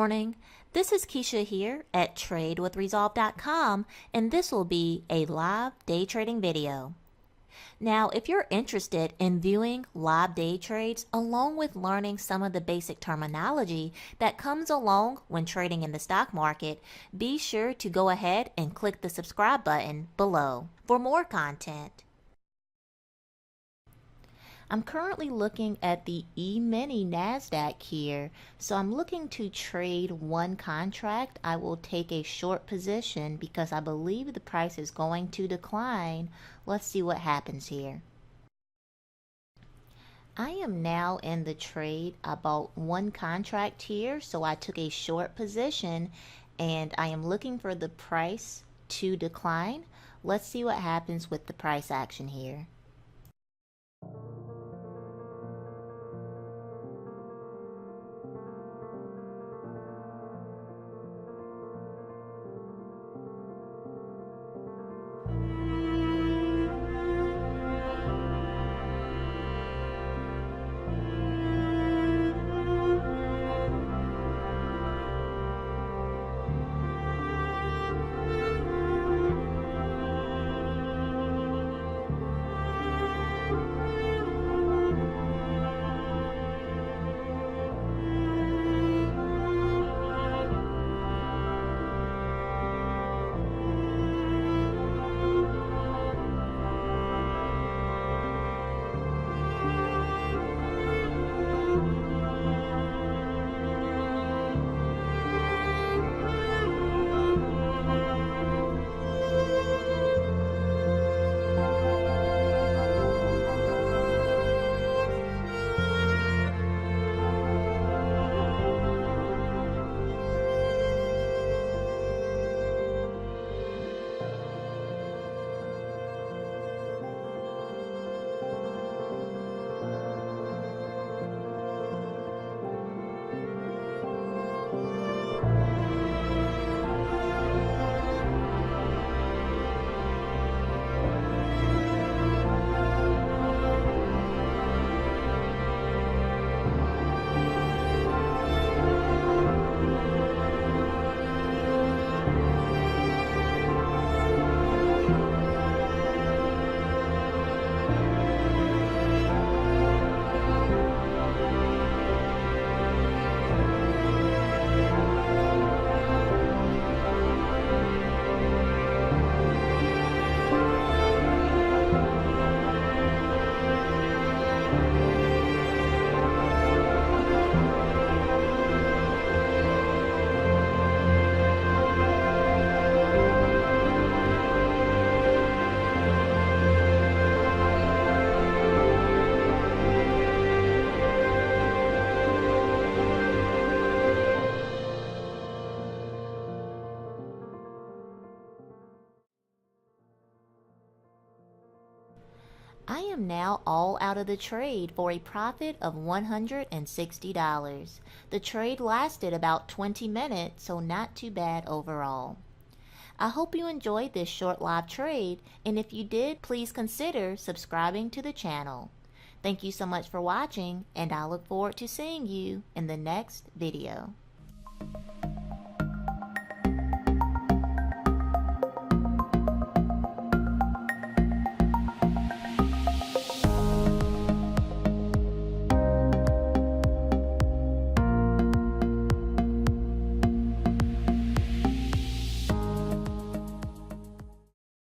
morning. This is Keisha here at TradeWithResolve.com, and this will be a live day trading video. Now, if you're interested in viewing live day trades along with learning some of the basic terminology that comes along when trading in the stock market, be sure to go ahead and click the subscribe button below for more content. I'm currently looking at the E-mini Nasdaq here, so I'm looking to trade one contract. I will take a short position because I believe the price is going to decline. Let's see what happens here. I am now in the trade. I bought one contract here, so I took a short position and I am looking for the price to decline. Let's see what happens with the price action here. I am now all out of the trade for a profit of $160. The trade lasted about 20 minutes, so not too bad overall. I hope you enjoyed this short live trade, and if you did, please consider subscribing to the channel. Thank you so much for watching, and I look forward to seeing you in the next video.